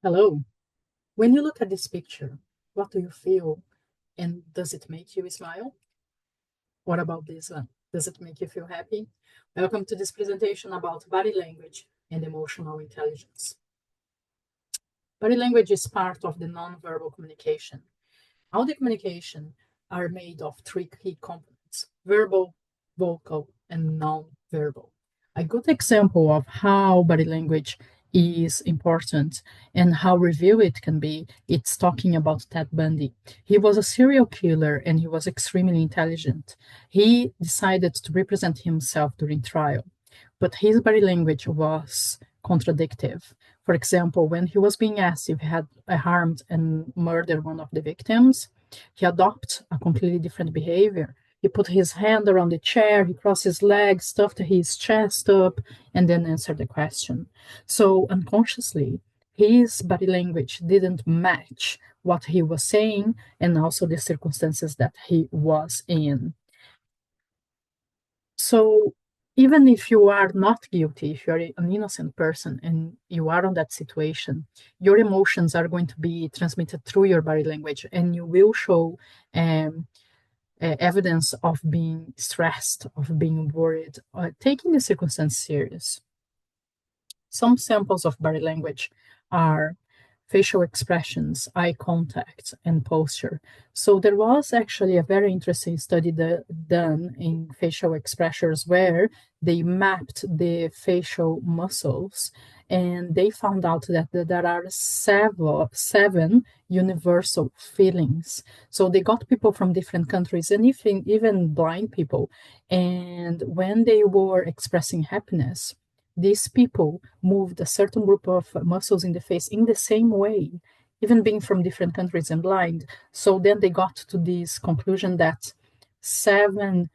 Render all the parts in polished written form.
Hello. When you look at this picture, what do you feel? And does it make you smile? What about this one? Does it make you feel happy? Welcome to this presentation about body language and emotional intelligence. Body language is part of the nonverbal communication. All the communication are made of three key components: verbal, vocal, and non-verbal. A good example of how body language is important and how reveal it can be, it's talking about Ted Bundy. He was a serial killer and he was extremely intelligent. He decided to represent himself during trial, but his body language was contradictive. For example, when he was being asked if he had harmed and murdered one of the victims, he adopted a completely different behavior. He put his hand around the chair, he crossed his legs, stuffed his chest up, and then answered the question. So unconsciously, his body language didn't match what he was saying and also the circumstances that he was in. So even if you are not guilty, if you're an innocent person and you are on that situation, your emotions are going to be transmitted through your body language, and you will show um, evidence of being stressed, of being worried, taking the circumstance serious. Some samples of body language are facial expressions, eye contact, and posture. So there was actually a very interesting study done in facial expressions where they mapped the facial muscles, and they found out that there are seven universal feelings. So they got people from different countries and even blind people. And when they were expressing happiness, these people moved a certain group of muscles in the face in the same way, even being from different countries and blind. So then they got to this conclusion that seven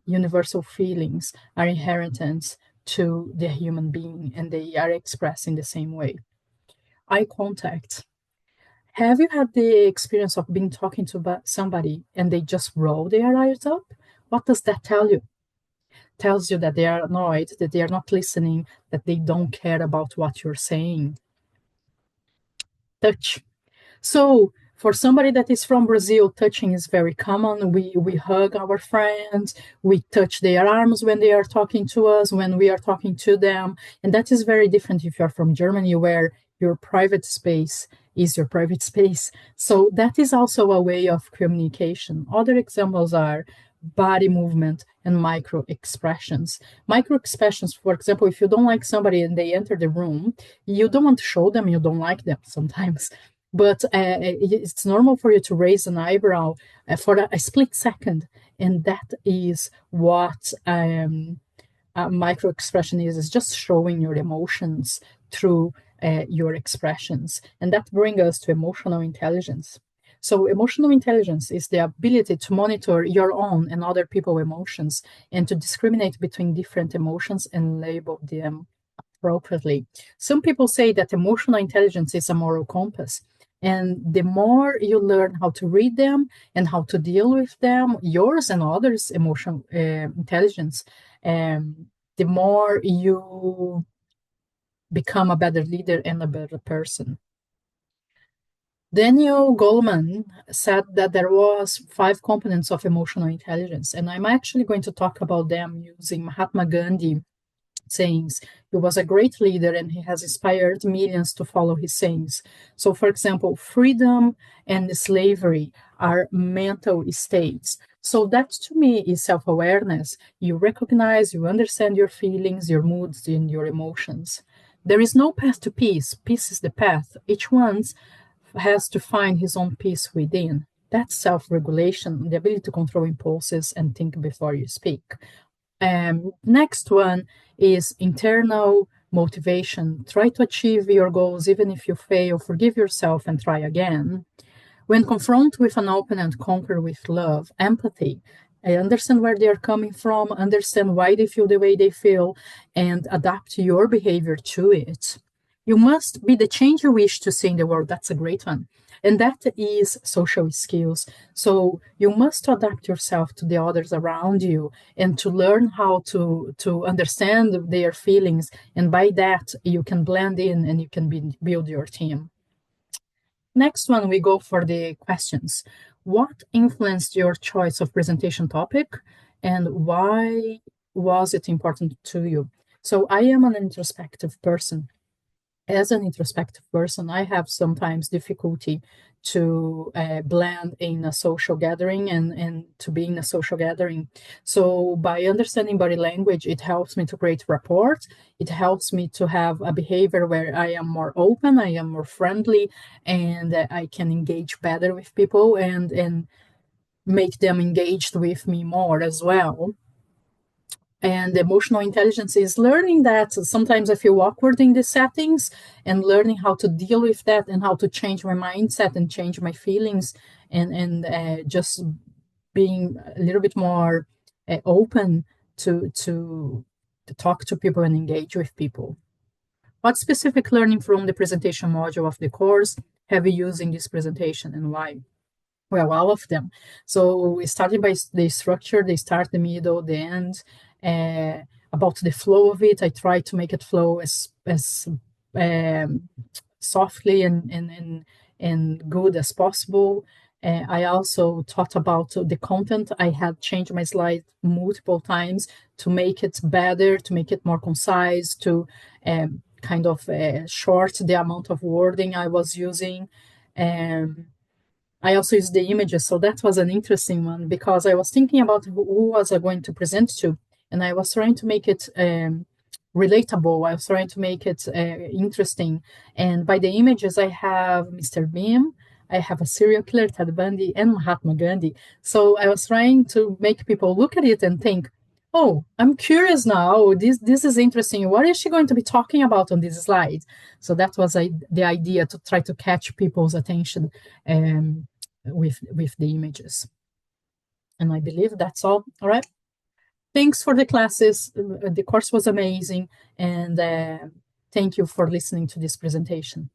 universal feelings are inherent to the human being and they are expressed in the same way. Eye contact. Have you had the experience of being talking to somebody and they just roll their eyes up? What does that tell you? Tells you that they are annoyed, that they are not listening, that they don't care about what you're saying. Touch. So, for somebody that is from Brazil, touching is very common. We hug our friends, we touch their arms when they are talking to us, when we are talking to them. And that is very different if you're from Germany, where your private space is your private space. So, that is also a way of communication. Other examples are body movement and micro expressions. Micro expressions, for example, if you don't like somebody and they enter the room, you don't want to show them you don't like them sometimes. But it's normal for you to raise an eyebrow for a split second. And that is what a micro expression is just showing your emotions through your expressions. And that brings us to emotional intelligence. So, emotional intelligence is the ability to monitor your own and other people's emotions and to discriminate between different emotions and label them appropriately. Some people say that emotional intelligence is a moral compass. And the more you learn how to read them and how to deal with them, yours and others' emotional intelligence, the more you become a better leader and a better person. Daniel Goleman said that there was 5 components of emotional intelligence, and I'm actually going to talk about them using Mahatma Gandhi sayings. He was a great leader and he has inspired millions to follow his sayings. So, for example, freedom and slavery are mental states. So, that to me is self awareness. You recognize, you understand your feelings, your moods, and your emotions. There is no path to peace. Peace is the path. Each one has to find his own peace within. That's self regulation, the ability to control impulses and think before you speak. Next one is internal motivation. Try to achieve your goals even if you fail. Forgive yourself and try again. When confronted with an opponent, conquer with love, empathy. I understand where they're coming from, understand why they feel the way they feel, and adapt your behavior to it. You must be the change you wish to see in the world. That's a great one. And that is social skills. So you must adapt yourself to the others around you and to learn how to understand their feelings. And by that, you can blend in and you can build your team. Next one, we go for the questions. What influenced your choice of presentation topic and why was it important to you? So I am an introspective person. As an introspective person, I have sometimes difficulty to blend in a social gathering and to be in a social gathering. So by understanding body language, it helps me to create rapport. It helps me to have a behavior where I am more open, I am more friendly, and I can engage better with people and make them engaged with me more as well. And emotional intelligence is learning that sometimes I feel awkward in these settings and learning how to deal with that and how to change my mindset and change my feelings and just being a little bit more open to talk to people and engage with people. What specific learning from the presentation module of the course have you used in this presentation and why? Well, all of them. So we started by the structure, the start, the middle, the end. About the flow of it, I try to make it flow as softly and good as possible. I also thought about the content. I had changed my slide multiple times to make it better, to make it more concise, to kind of short the amount of wording I was using. I also used the images, so that was an interesting one because I was thinking about who was I going to present to, and I was trying to make it relatable. I was trying to make it interesting, and by the images, I have Mr. Beam, I have a serial killer, Ted Bundy, and Mahatma Gandhi. So I was trying to make people look at it and think, "Oh, I'm curious now. This is interesting. What is she going to be talking about on this slide?" So that was the idea to try to catch people's attention. With the images. And I believe that's all. All right. Thanks for the classes. The course was amazing. And thank you for listening to this presentation.